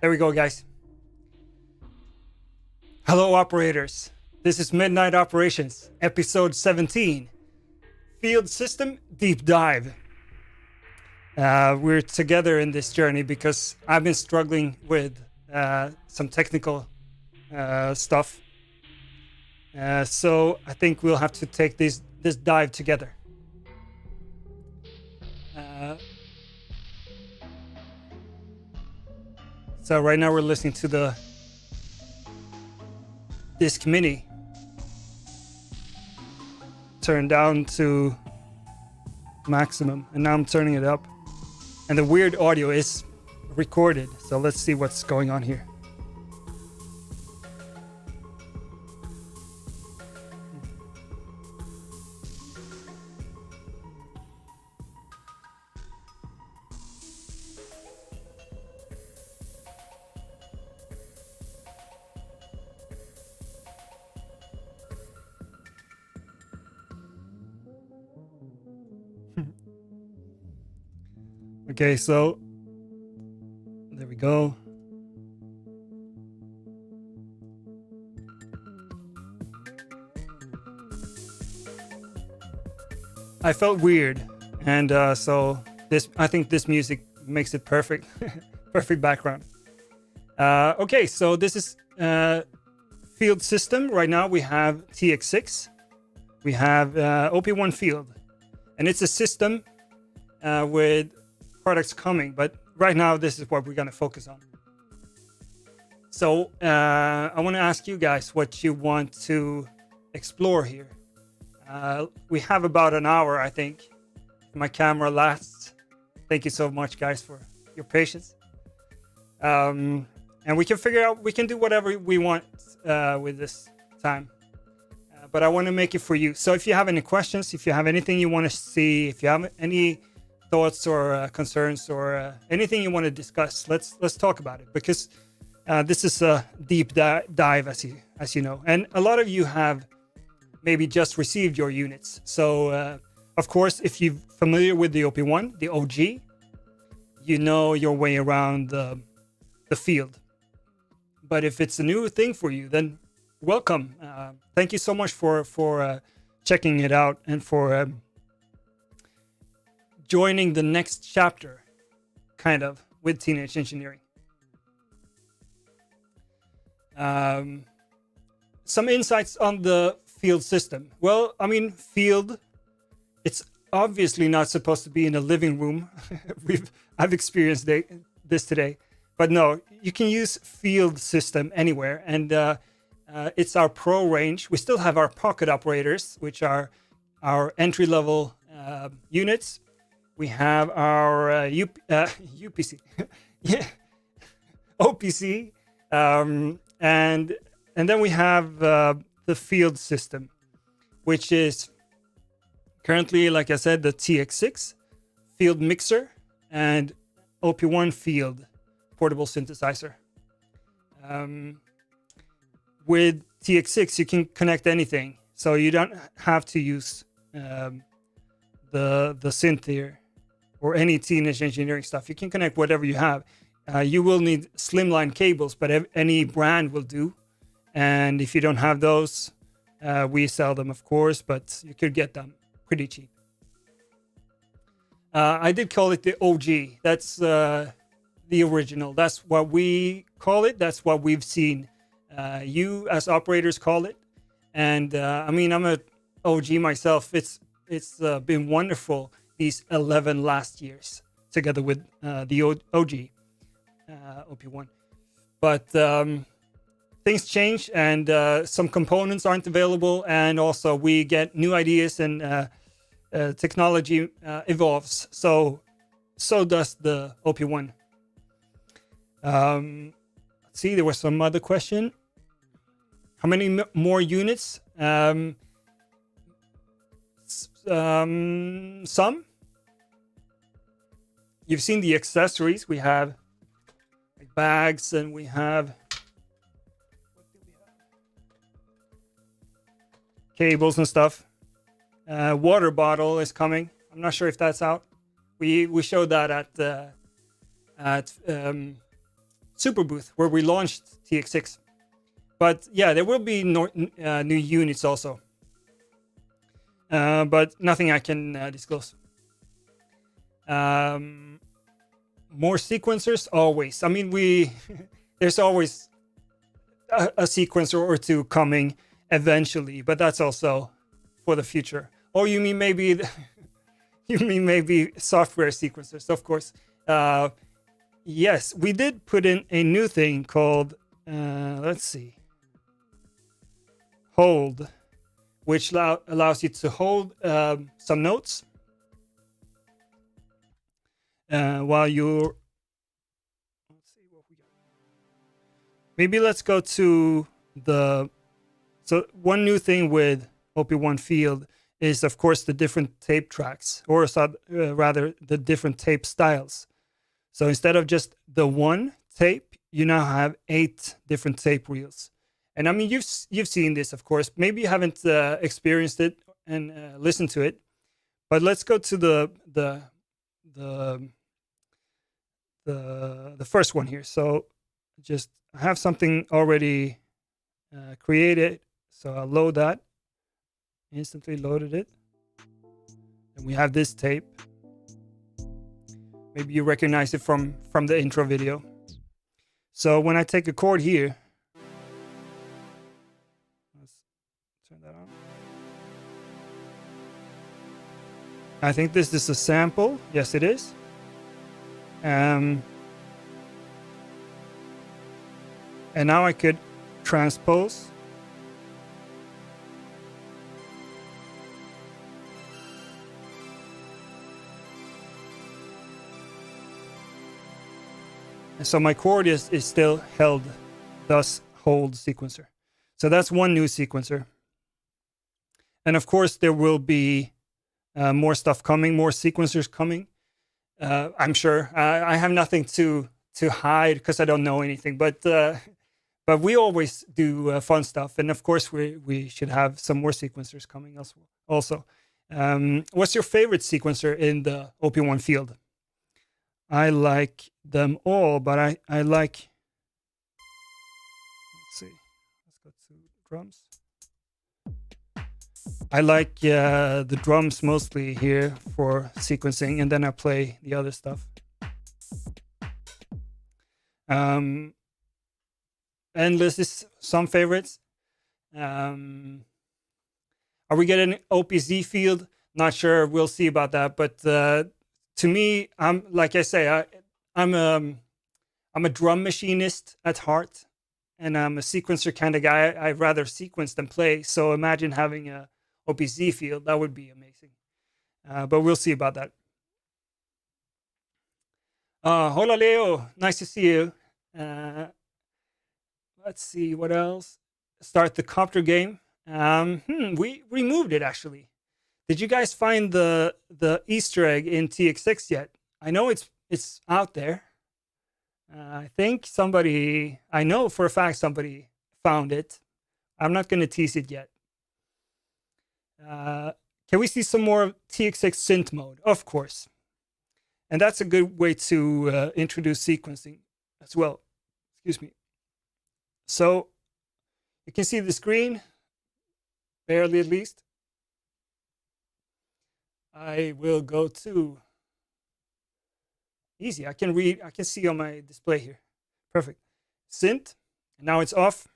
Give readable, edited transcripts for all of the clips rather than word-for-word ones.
There we go, guys. Hello, operators. This is Midnight Operations, episode 17, Field System Deep Dive. We're together in this journey because I've been struggling with some technical stuff. So I think we'll have to take this dive together. So right now we're listening to the disc MIDI turned down to maximum, and now I'm turning it up, and the weird audio is recorded. So let's see what's going on here. Okay, so there we go. I felt weird, and so I think this music makes it perfect, perfect background. Okay, so this is Field System. Right now we have TX6, we have OP1 Field, and it's a system with products coming, but right now this is what we're going to focus on. So I want to ask you guys what you want to explore here. We have about an hour, I think. My camera lasts. Thank you so much, guys, for your patience. And we can do whatever we want with this time. But I want to make it for you. So if you have any questions, if you have anything you want to see, if you have any thoughts or concerns or anything you want to discuss, let's talk about it, because this is a deep dive, as you know, and a lot of you have maybe just received your units. So of course, if you're familiar with the OP1, the OG, you know your way around the field. But if it's a new thing for you, then welcome. Thank you so much for checking it out and for joining the next chapter, kind of, with Teenage Engineering. Some insights on the field system. Well, I mean, field, it's obviously not supposed to be in a living room. I've experienced this today. But no, you can use field system anywhere. And it's our pro range. We still have our pocket operators, which are our entry-level units. We have our UPC, yeah, OPC, and then we have the field system, which is currently, like I said, the TX6 field mixer and OP1 field portable synthesizer. With TX6, you can connect anything, so you don't have to use the synth here or any Teenage Engineering stuff. You can connect whatever you have. You will need slimline cables, but any brand will do. And if you don't have those, we sell them, of course, but you could get them pretty cheap. I did call it the OG. That's the original. That's what we call it. That's what we've seen you as operators call it. And I mean, I'm a OG myself. It's been wonderful these 11 last years together with the OG OP1. But things change, and some components aren't available, and also we get new ideas, and technology evolves. So does the OP1. Let's see, there was some other question. How many more units? Some. You've seen the accessories. We have like bags, and we have cables and stuff. Water bottle is coming. I'm not sure if that's out. We showed that at super booth where we launched TX6. But yeah, there will be new units also, but nothing I can disclose. More sequencers always. I mean, there's always a sequencer or two coming eventually, but that's also for the future. Or you mean maybe software sequencers? Of course. Yes, we did put in a new thing called let's see, hold, which allows you to hold some notes while you're. Let's see what we got. Maybe let's go to the. So one new thing with OP1 Field is, of course, the different tape tracks, or rather, the different tape styles. So instead of just the one tape, you now have 8 different tape reels. And I mean, you've seen this, of course. Maybe you haven't experienced it and listened to it, but let's go to the first one here. So just I have something already created, so I'll load that. Instantly loaded it, and we have this tape. Maybe you recognize it from the intro video. So when I take a chord here, let's turn that on. I think this is a sample. Yes, it is. And now I could transpose. And so my chord is still held, thus hold sequencer. So that's one new sequencer. And of course, there will be more stuff coming, more sequencers coming. I'm sure. I have nothing to hide because I don't know anything. But we always do fun stuff. And of course, we should have some more sequencers coming also. What's your favorite sequencer in the OP1 Field? I like them all, but I like. Let's see. Let's go to drums. I like the drums mostly here for sequencing, and then I play the other stuff. Endless is some favorites. Are we getting OPZ Field? Not sure. We'll see about that. But to me, I'm like I say, I'm a drum machinist at heart, and I'm a sequencer kind of guy. I'd rather sequence than play. So imagine having a OPZ Field. That would be amazing. But we'll see about that. Hola, Leo. Nice to see you. Let's see what else. Start the copter game. We removed it actually. Did you guys find the Easter egg in TX6 yet? I know it's out there. I think I know for a fact somebody found it. I'm not going to tease it yet. Can we see some more TX6 synth mode? Of course. And that's a good way to introduce sequencing as well. Excuse me. So you can see the screen, barely at least. I will go to easy. I can read. I can see on my display here. Perfect. Synth. And now it's off.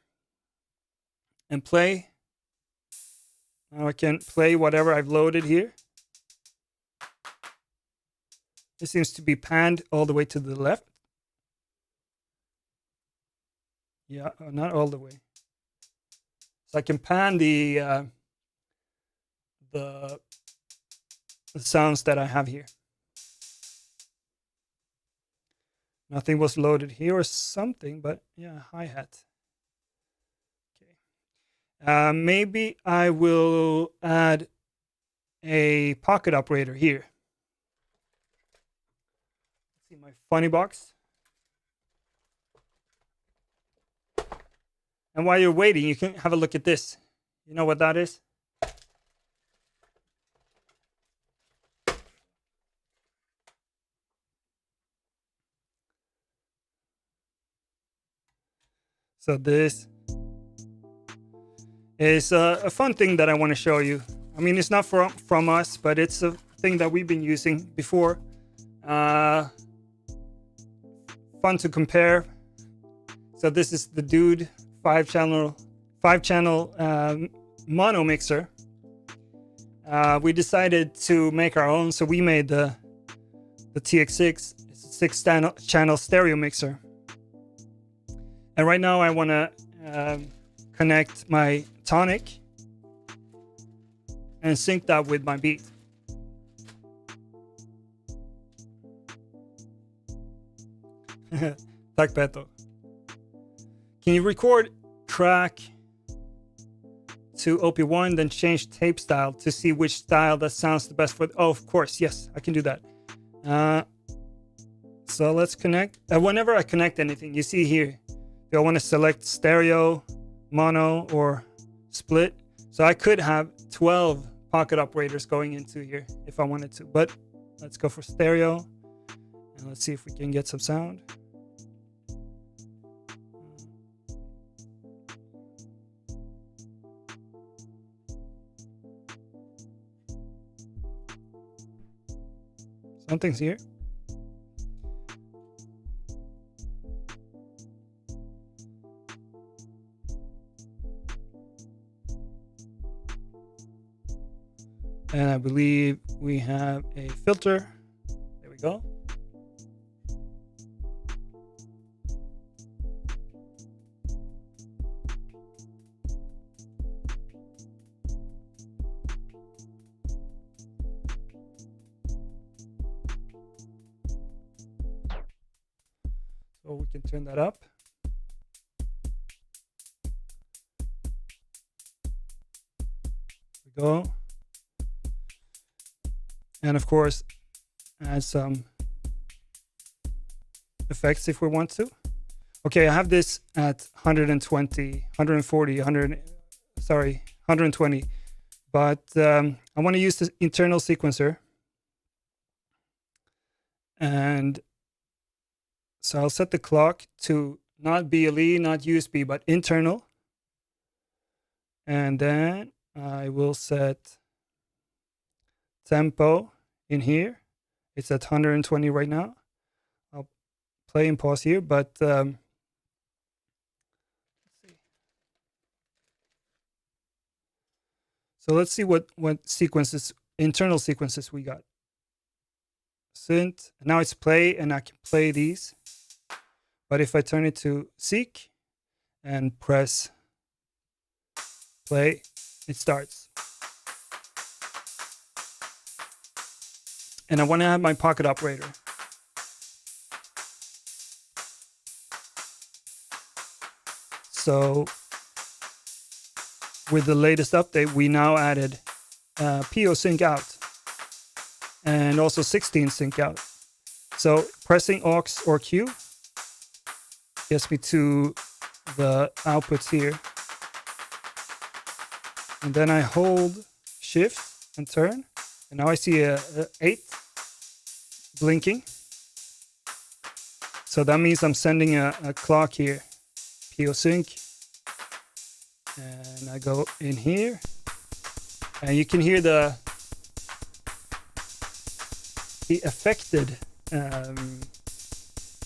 And play. Now I can play whatever I've loaded here. It seems to be panned all the way to the left. Yeah, not all the way. So I can pan the sounds that I have here. Nothing was loaded here or something, but yeah, hi-hat. Okay. Maybe I will add a pocket operator here. Let's see my funny box. And while you're waiting, you can have a look at this. You know what that is? So this is a fun thing that I want to show you. I mean, it's not from us, but it's a thing that we've been using before. Fun to compare. So this is the Dude 5-channel mono mixer. We decided to make our own, so we made the TX6. It's a 6-channel stereo mixer. And right now I want to connect my tonic and sync that with my beat. Tack Beto. Can you record track to OP1, then change tape style to see which style that sounds the best for? Oh, of course, yes, I can do that. So let's connect. Whenever I connect anything, you see here, do I want to select stereo, mono, or split? So I could have 12 pocket operators going into here if I wanted to, but let's go for stereo and let's see if we can get some sound. Something's here. And I believe we have a filter. There we go. So we can turn that up. There we go. And of course, add some effects if we want to. Okay, I have this at 120, 140, 120. But I want to use the internal sequencer. And so I'll set the clock to not BLE, not USB, but internal. And then I will set tempo in here. It's at 120 right now. I'll play and pause here, but let's see. So let's see what sequences, internal sequences we got. Synth. Now it's play, and I can play these. But if I turn it to seek and press play, it starts. And I want to have my pocket operator. So with the latest update, we now added PO sync out and also 16 sync out. So pressing aux or Q gets me to the outputs here. And then I hold shift and turn. And now I see a 8 blinking. So that means I'm sending a clock here. PO sync. And I go in here. And you can hear the affected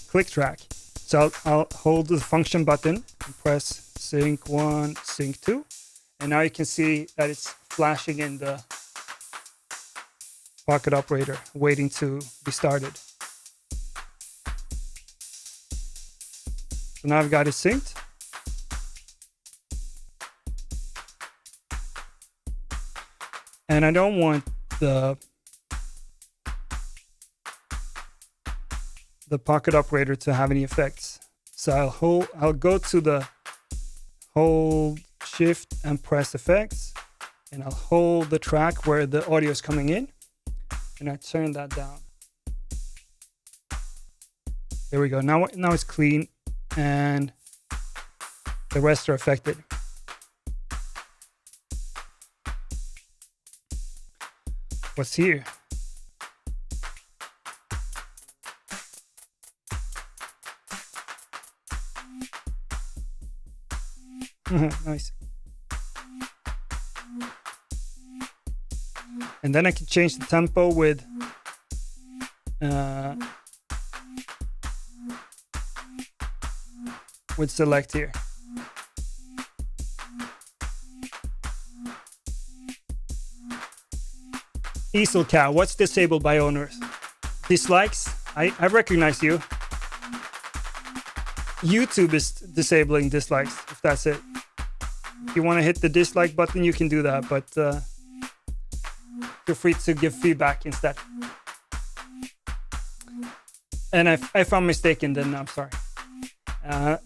click track. So I'll hold the function button and press sync 1, sync 2. And now you can see that it's flashing in the pocket operator waiting to be started. So now I've got it synced. And I don't want the pocket operator to have any effects. So I'll go to the hold shift and press effects, and I'll hold the track where the audio is coming in, and I turn that down. There we go. Now it's clean, and the rest are affected. What's here? Nice. And then I can change the tempo with select here. Easel Cow, what's disabled by owners? Dislikes? I recognize you. YouTube is disabling dislikes, if that's it. If you want to hit the dislike button, you can do that, but feel free to give feedback instead. And if I'm mistaken, then I'm sorry.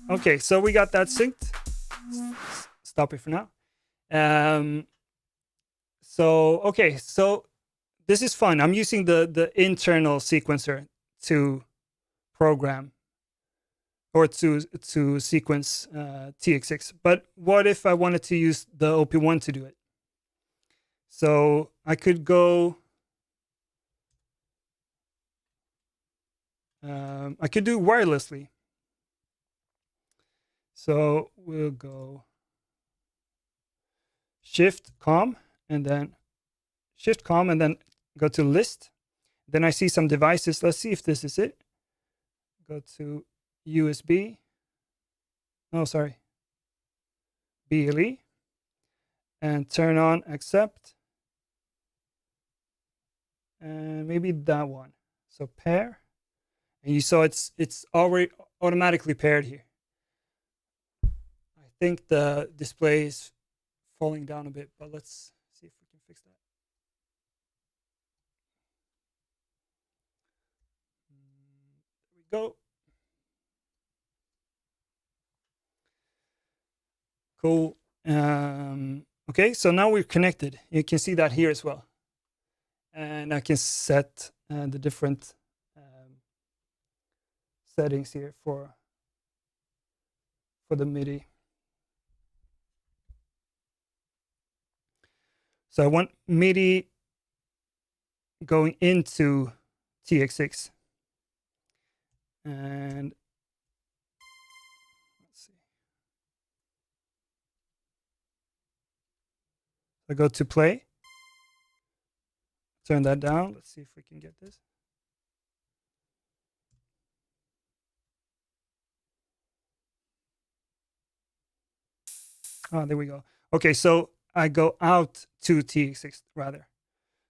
Okay, so we got that synced. Stop it for now. Okay, so this is fun. I'm using the internal sequencer to program or to sequence TX6. But what if I wanted to use the OP1 to do it? So I could go. I could do wirelessly. So we'll go Shift COM and then Shift COM and then go to list. Then I see some devices. Let's see if this is it. Go to USB. Oh, sorry. BLE. And turn on accept. And maybe that one. So pair. And you saw it's already automatically paired here. I think the display is falling down a bit, but let's see if we can fix that. There we go. Cool. Okay, so now we're connected. You can see that here as well. And I can set the different settings here for the MIDI. So I want MIDI going into TX6. And let's see. I go to play. Turn that down. Let's see if we can get this. Oh, there we go. Okay, so I go out to TX6 rather.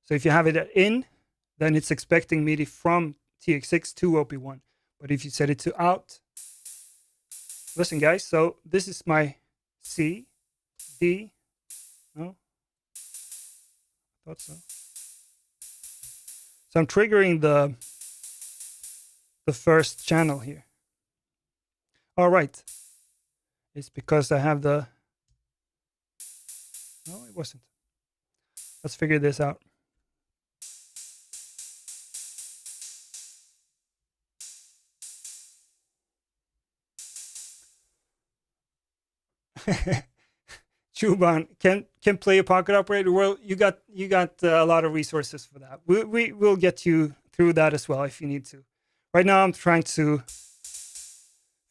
So if you have it at in, then it's expecting MIDI from TX6 to OP1. But if you set it to out, listen guys, so this is my C, D, no? Thought so. So I'm triggering the first channel here. All right. It's because I have the... No, it wasn't. Let's figure this out. Chuban can play a pocket operator. Well, you got a lot of resources for that. We will get you through that as well if you need to. Right now, I'm trying to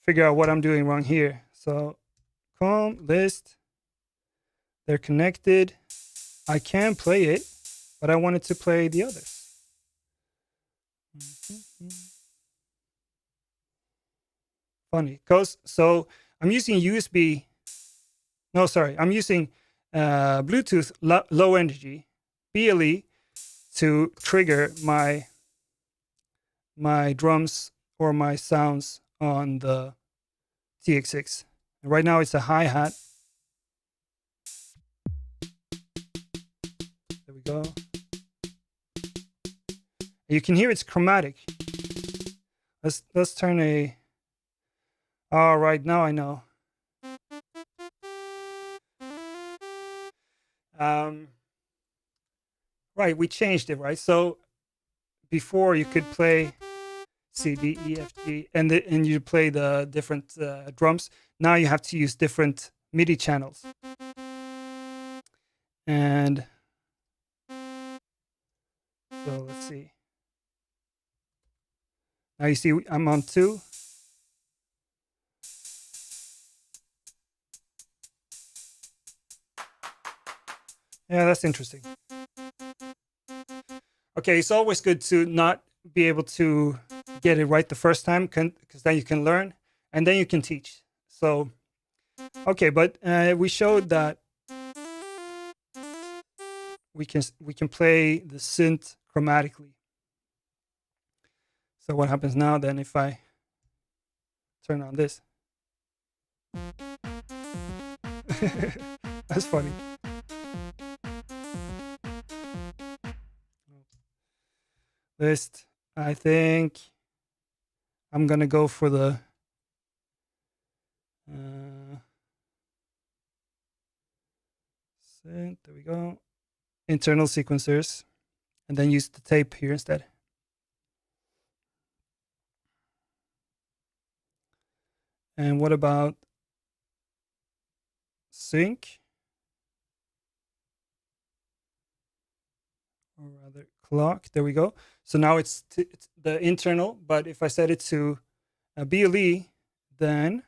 figure out what I'm doing wrong here. So, COM list. They're connected. I can play it, but I wanted to play the others. Funny, so I'm using USB. No, sorry, I'm using Bluetooth low energy BLE to trigger my drums or my sounds on the TX6. And right now it's a hi-hat. There we go. You can hear it's chromatic. Let's turn a... All right, now I know. Right, we changed it, right? So before you could play C, D, E, F, G, and you play the different drums. Now you have to use different MIDI channels. And so let's see. Now you see I'm on 2. Yeah, that's interesting. Okay, it's always good to not be able to get it right the first time, because then you can learn and then you can teach. So, okay, but we showed that we can play the synth chromatically. So what happens now then if I turn on this? That's funny. List. I think I'm gonna go for the synth. There we go. Internal sequencers, and then use the tape here instead. And what about sync? Or rather clock. There we go. So now it's the internal, but if I set it to a BLE, then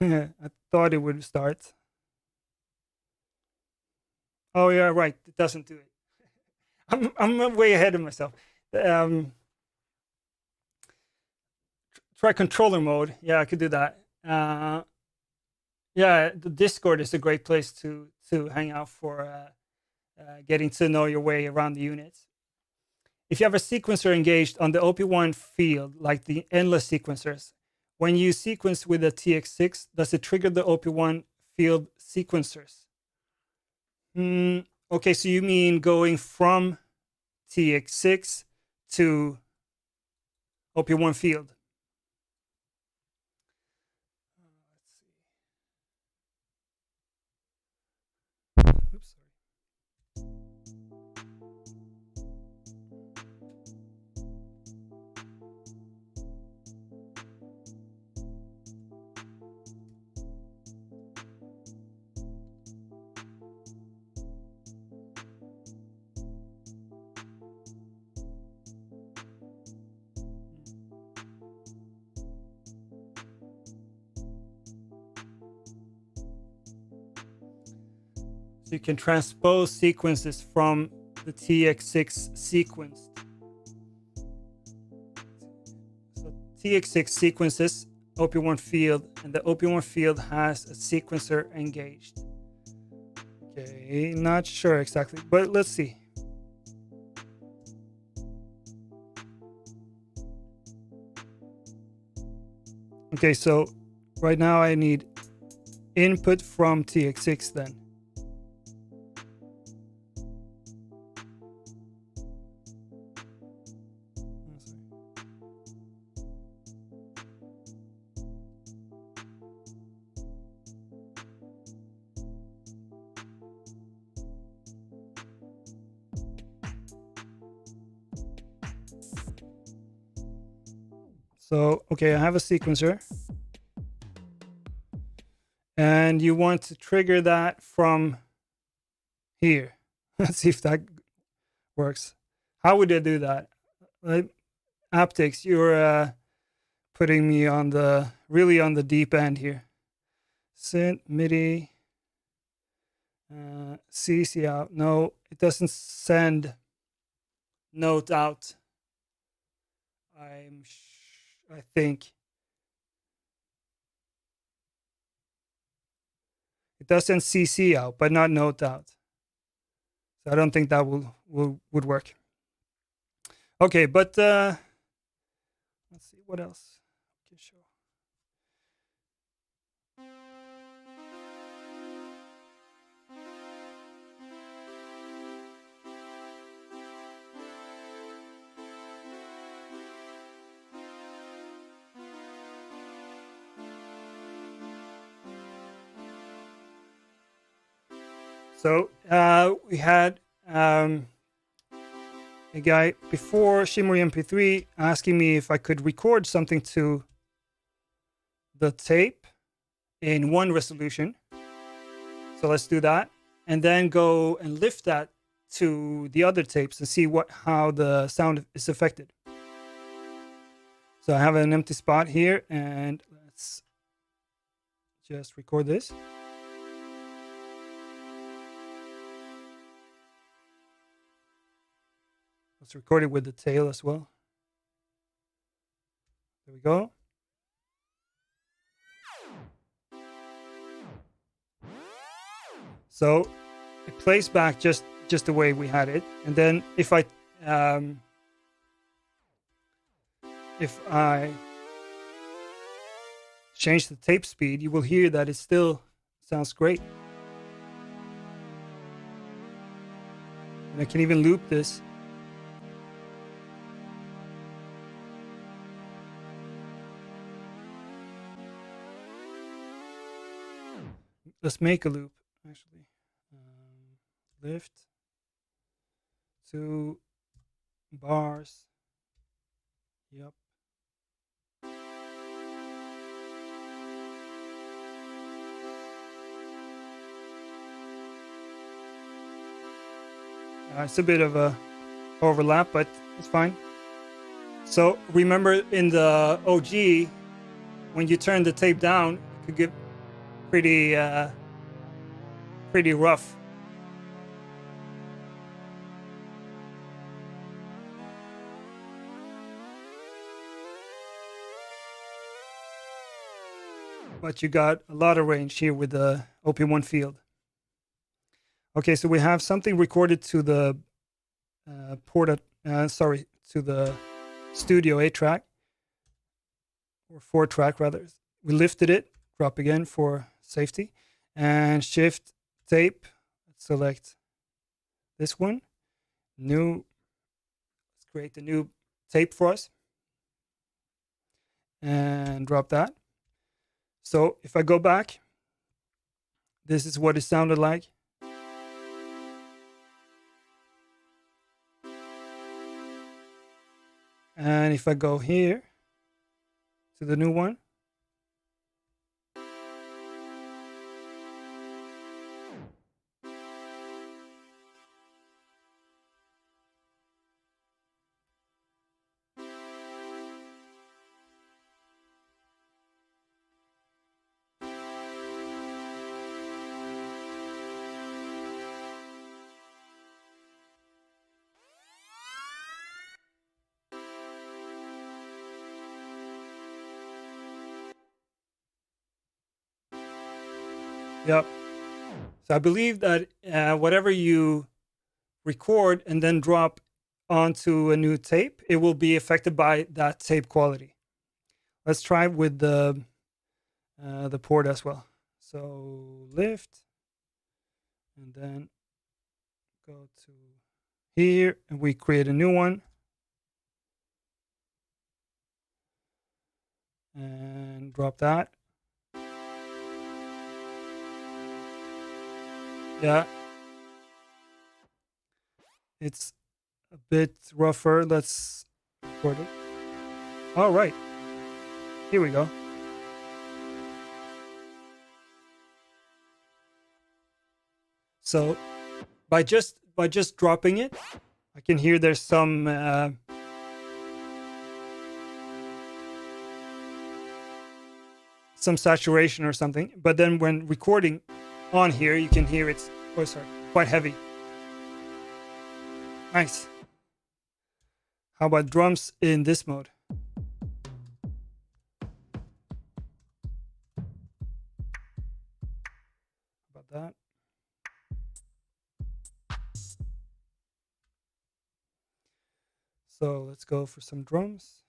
I thought it would start. Oh yeah, right. It doesn't do it. I'm way ahead of myself. Try controller mode. Yeah, I could do that. Yeah, the Discord is a great place to hang out for getting to know your way around the units. If you have a sequencer engaged on the OP1 field, like the endless sequencers, when you sequence with a TX6, does it trigger the OP1 field sequencers? Okay, so you mean going from TX6 to OP1 field? Oops, sorry. So you can transpose sequences from the TX6 sequenced. So TX6 sequences OP1 field, and the OP1 field has a sequencer engaged. Okay, not sure exactly, but let's see. Okay, so right now I need input from TX6 then. So, okay, I have a sequencer. And you want to trigger that from here. Let's see if that works. How would I do that? Aptics, you're putting me on the really on the deep end here. Synth, MIDI, CC out. No, it doesn't send note out. I think it does send CC out, but not note out. So I don't think that would work. Okay, but let's see what else I can show. So we had a guy before Shimmery MP3 asking me if I could record something to the tape in one resolution. So let's do that, and then go and lift that to the other tapes and see how the sound is affected. So I have an empty spot here, and let's just record this. Let's record it with the tail as well. There we go. So it plays back just the way we had it. And then if I change the tape speed, you will hear that it still sounds great. And I can even loop this. Let's make a loop, actually. Lift 2 bars. Yep. It's a bit of a overlap, but it's fine. So remember in the OG, when you turn the tape down, it could get pretty rough. But you got a lot of range here with the OP1 field. Okay, so we have something recorded to the to the Studio 8-track, or 4-track rather. We lifted it, drop again for safety, and shift tape. Let's select this one. New. Let's create the new tape for us, and drop that. So if I go back, this is what it sounded like. And if I go here to the new one, yep. So I believe that whatever you record and then drop onto a new tape, it will be affected by that tape quality. Let's try with the port as well. So lift, and then go to here, and we create a new one. And drop that. Yeah. It's a bit rougher. Let's record it. All right. Here we go. So by just dropping it, I can hear there's some saturation or something. But then when recording on here, you can hear it's quite heavy. Nice. How about drums in this mode? About that. So let's go for some drums.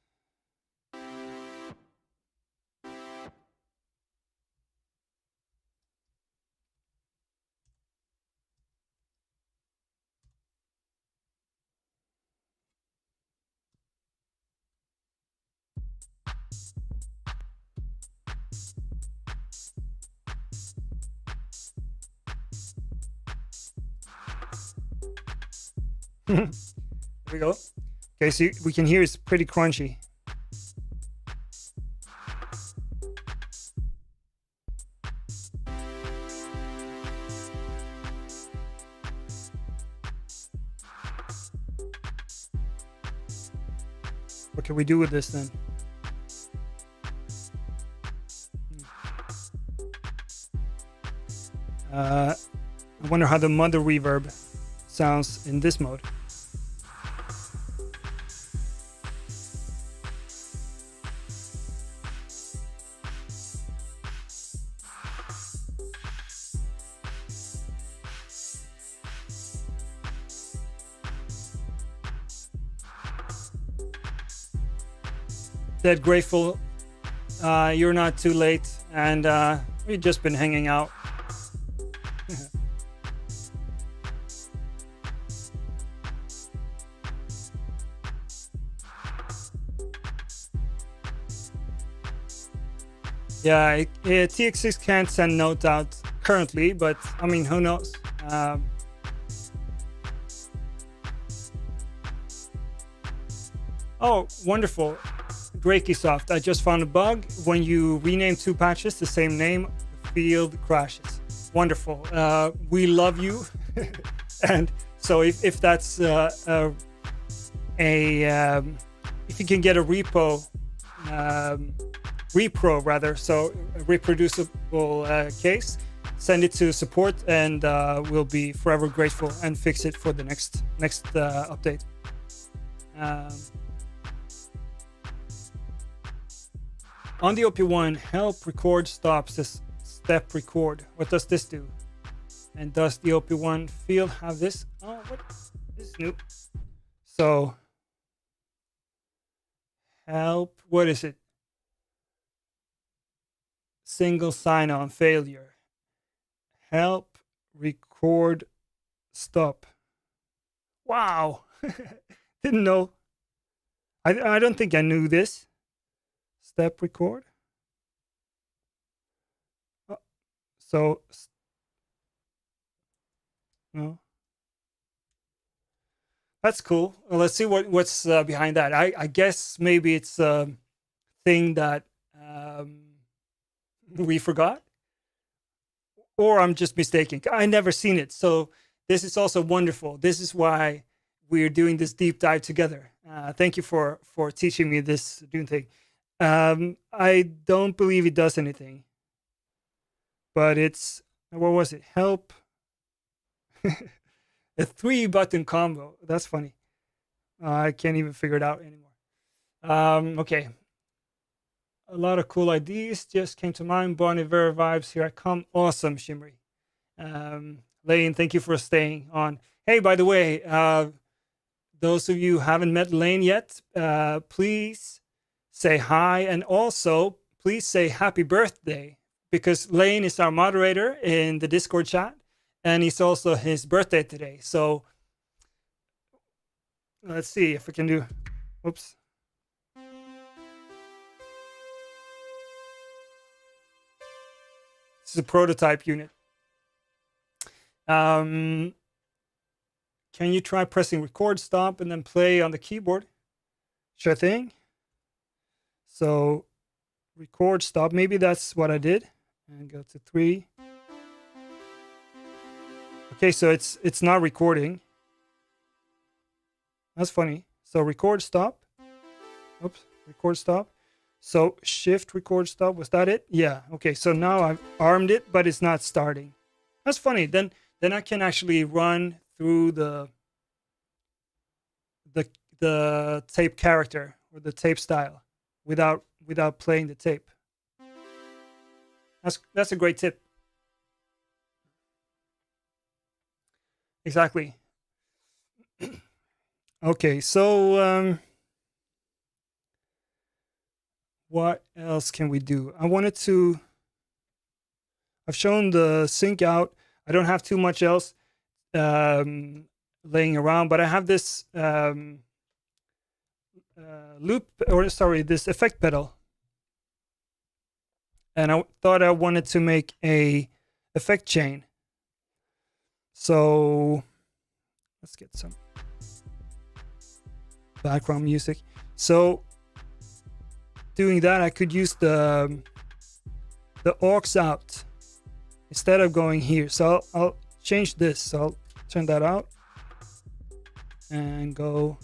There we go. Okay, so we can hear it's pretty crunchy. What can we do with this then? I wonder how the mother reverb sounds in this mode. that grateful you're not too late, and we've just been hanging out. Yeah, TX6 can't send notes out currently, but I mean, who knows? Oh, wonderful. Graikisoft, I just found a bug. When you rename two patches the same name, the field crashes. Wonderful. We love you. And so if that's if you can get a repro rather, so a reproducible case, send it to support, and we'll be forever grateful and fix it for the next update. On the OP1, help record stop says step record. What does this do? And does the OP1 field have this? Oh, what? This is new. So help, what is it? Single sign-on failure. Help record stop. Wow. Didn't know. I don't think I knew this. Step record. Oh, so no. That's cool. Well, let's see what's behind that. I guess maybe it's a thing that we forgot, or I'm just mistaken. I never seen it, so this is also wonderful. This is why we're doing this deep dive together. Thank you for teaching me this Dune thing. I don't believe it does anything, but it's, what was it? Help. A 3-button combo. That's funny. I can't even figure it out anymore. Okay. A lot of cool ideas just came to mind. Bon Iver vibes, here I come. Awesome, Shimri. Lane, thank you for staying on. Hey, by the way, those of you who haven't met Lane yet, please say hi, and also please say happy birthday, because Lane is our moderator in the Discord chat, and it's also his birthday today. So let's see if we can do, oops. This is a prototype unit. Can you try pressing record stop and then play on the keyboard? Sure thing. So record stop, maybe that's what I did, and go to 3. Okay, so it's not recording. That's funny. So record stop. Oops, record stop. So shift record stop, was that it? Yeah. Okay, so now I've armed it, but it's not starting. That's funny. Then I can actually run through the tape character or the tape style without playing the tape. That's a great tip. Exactly. Okay, so what else can we do? I've shown the sync out. I don't have too much else laying around, but I have this this effect pedal, and I thought I wanted to make a effect chain. So let's get some background music. So doing that, I could use the aux out instead of going here. So I'll change this. So I'll turn that out and go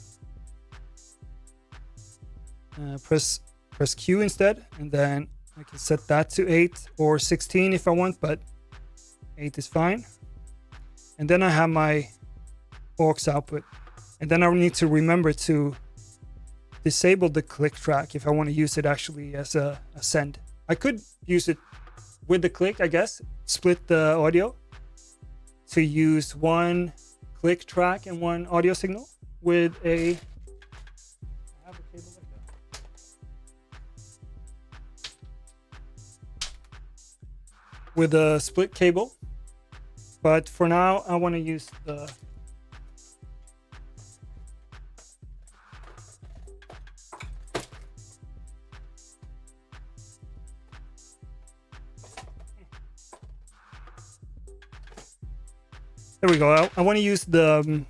press Q instead, and then I can set that to 8 or 16 if I want, but 8 is fine. And then I have my aux output, and then I need to remember to disable the click track if I want to use it actually as a send. I could use it with the click, I guess, split the audio to use one click track and one audio signal with a, I have a cable like that. with a split cable, but for now I want to use the there we go. I want to use the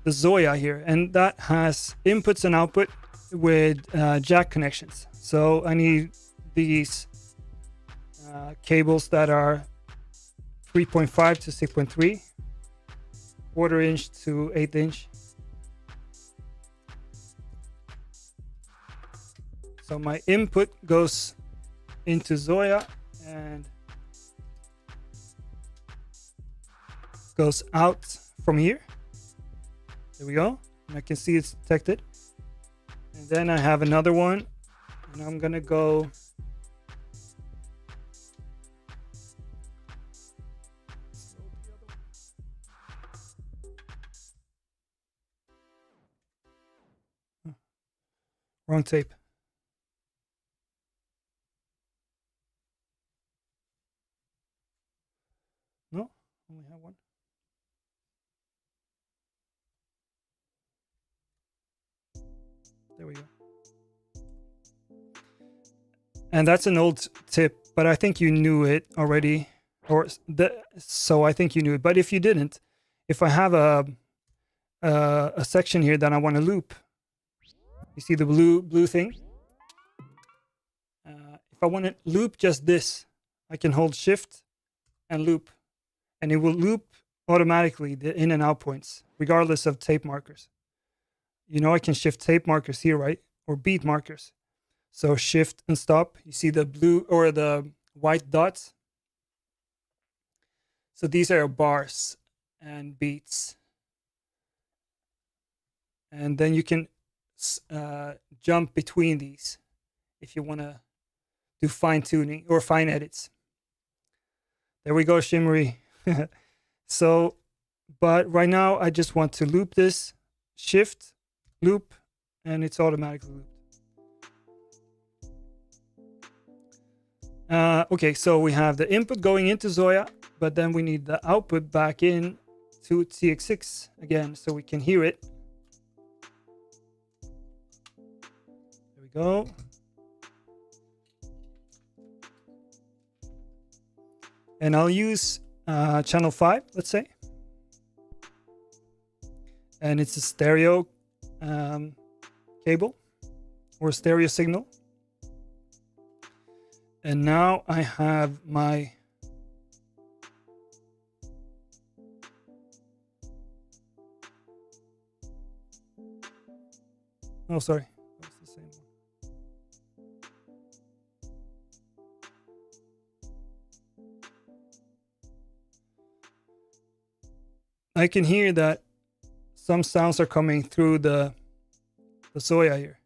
Zoya here, and that has inputs and output with jack connections. So I need these cables that are 3.5 to 6.3, quarter inch to 1/8 inch. So my input goes into Zoya and goes out from here. There we go. And I can see it's detected. And then I have another one, and I'm gonna go wrong tape. No, only have one. There we go. And that's an old tip, but I think you knew it already, so I think you knew it. But if you didn't, if I have a section here that I want to loop, you see the blue thing? If I want to loop just this, I can hold Shift and loop, and it will loop automatically the in and out points, regardless of tape markers. You know, I can shift tape markers here, right? Or beat markers. So shift and stop. You see the blue or the white dots? So these are bars and beats. And then you can jump between these if you want to do fine tuning or fine edits. There we go, Shimmery. So, but right now I just want to loop this, shift, loop, and it's automatically looped. Okay, so we have the input going into Zoya, but then we need the output back in to TX6 again so we can hear it. There we go. And I'll use channel 5, let's say. And it's a stereo cable or stereo signal. And now I have my oh, sorry, that's the same one. I can hear that some sounds are coming through the Zoya here.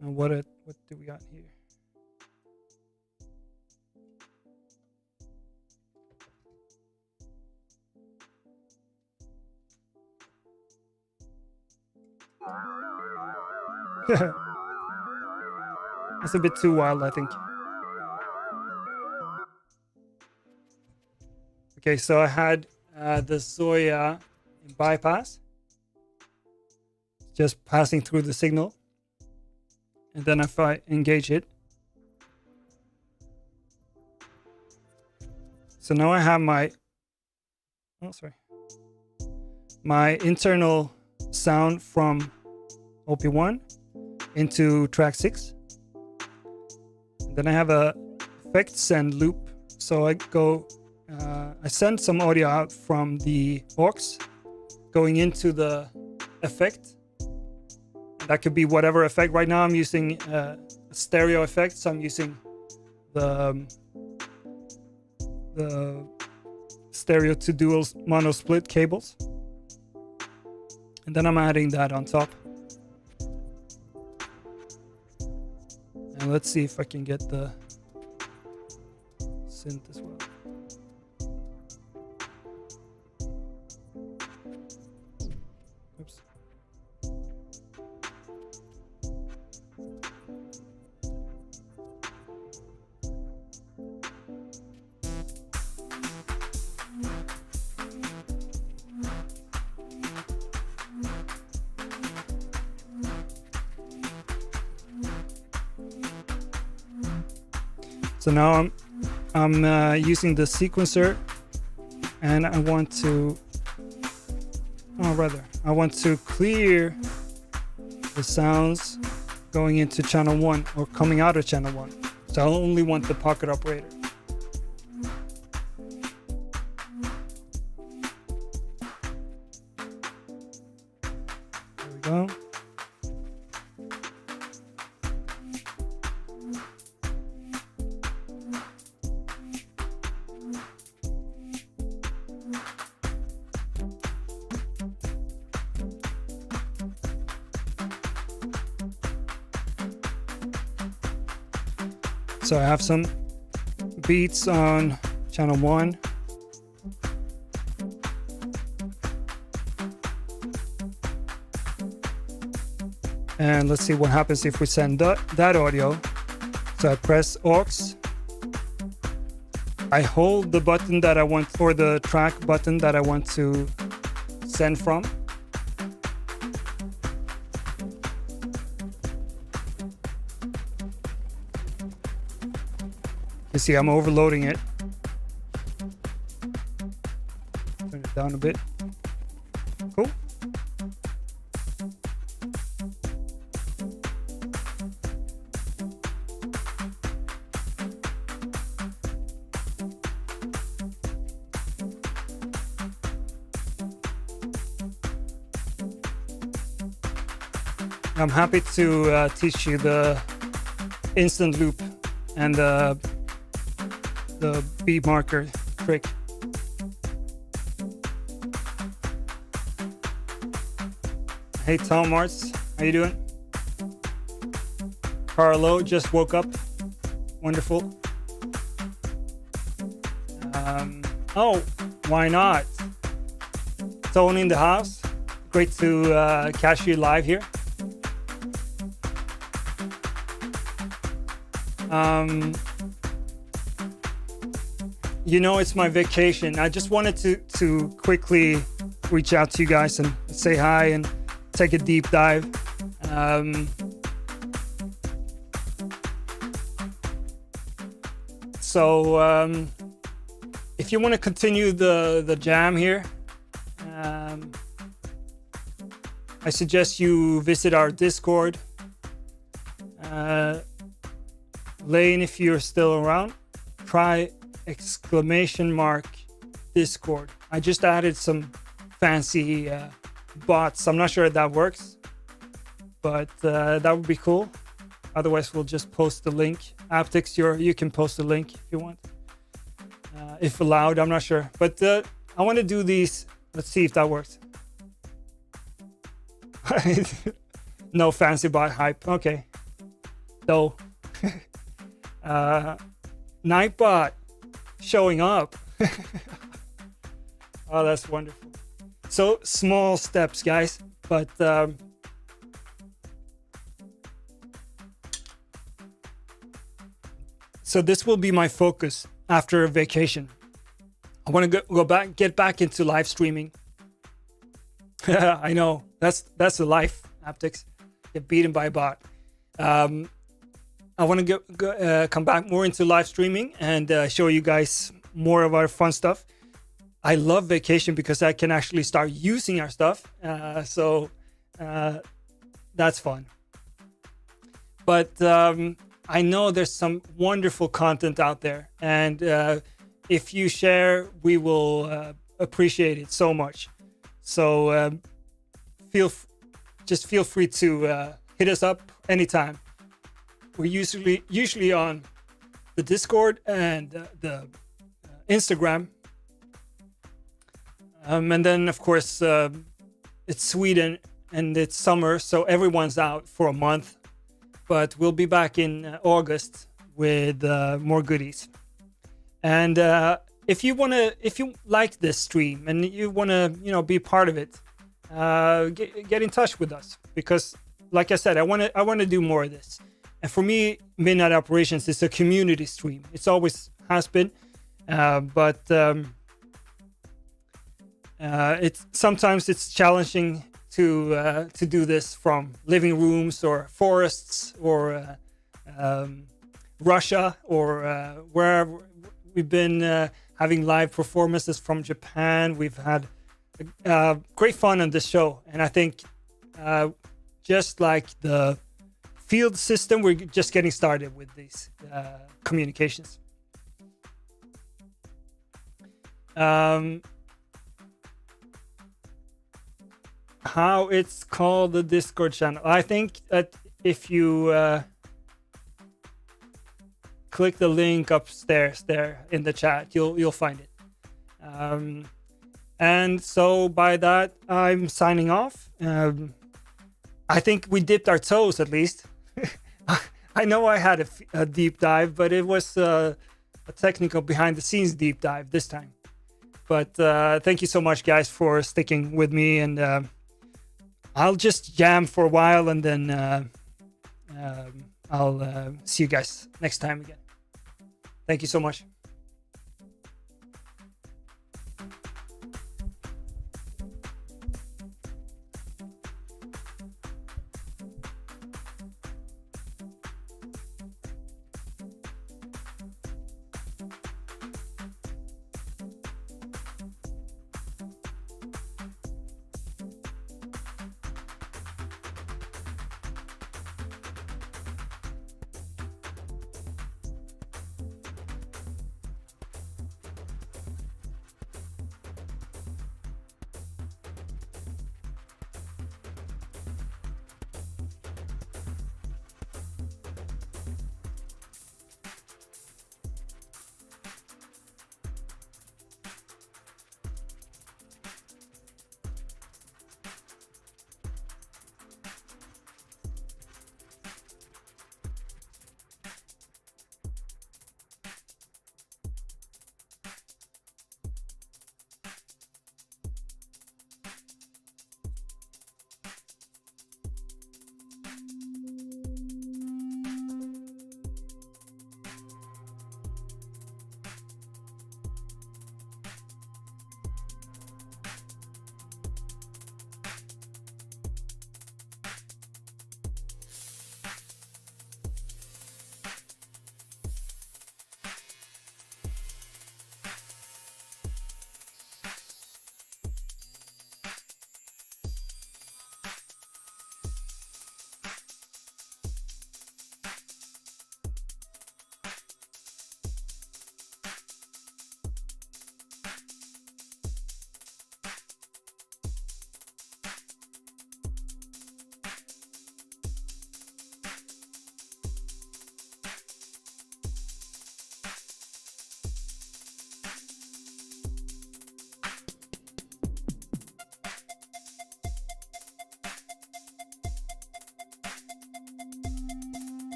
And what do we got here? That's a bit too wild, I think. Okay, so I had the Zoya in bypass, just passing through the signal. And then if I engage it, so now I have my internal sound from OP1 into track 6. And then I have a effect send loop. So I go, I send some audio out from the aux going into the effect. That could be whatever effect. Right now I'm using a stereo effect, so I'm using the stereo to dual mono split cables. And then I'm adding that on top. And let's see if I can get the synth as well. Oops. So now I'm using the sequencer, and I want to, I want to clear the sounds going into channel 1 or coming out of channel 1. So I only want the pocket operator. There we go. So I have some beats on channel 1. And let's see what happens if we send that audio. So I press aux. I hold the button that I want, or the track button that I want to send from. You see, I'm overloading it. Turn it down a bit. Cool. I'm happy to teach you the instant loop and the beat marker trick. Hey Tom Martz, how you doing? Carlo just woke up. Wonderful. Oh, why not? Tony in the house. Great to catch you live here. You know, it's my vacation. I just wanted to quickly reach out to you guys and say hi and take a deep dive. So if you want to continue the jam here, I suggest you visit our Discord. Lane, if you're still around, try !Discord. I just added some fancy bots. I'm not sure if that works, but that would be cool. Otherwise, we'll just post the link. Aptics, you can post the link if you want. If allowed, I'm not sure. But I want to do these. Let's see if that works. No fancy bot hype. Okay. So, Nightbot showing up. Oh, that's wonderful. So small steps, guys, but so this will be my focus after a vacation. I want to get back into live streaming. I know that's the life, Aptics. Get beaten by a bot. I want to come back more into live streaming and show you guys more of our fun stuff. I love vacation because I can actually start using our stuff. So that's fun. But I know there's some wonderful content out there. And if you share, we will appreciate it so much. So feel free to hit us up anytime. We're usually on the Discord and the Instagram. And then, of course, it's Sweden and it's summer, so everyone's out for a month. But we'll be back in August with more goodies. And if you like this stream and you wanna, be part of it, get in touch with us, because, like I said, I wanna do more of this. And for me, Midnight Operations is a community stream. It's always has been, but sometimes it's challenging to do this from living rooms or forests or Russia or wherever. We've been having live performances from Japan. We've had great fun on this show, and I think just like the field system, we're just getting started with these communications. How it's called, the Discord channel. I think that if you click the link upstairs there in the chat, you'll find it. And so by that, I'm signing off. I think we dipped our toes at least. I know I had a deep dive, but it was a technical behind the scenes deep dive this time. But thank you so much, guys, for sticking with me, and I'll just jam for a while, and then I'll see you guys next time again. Thank you so much.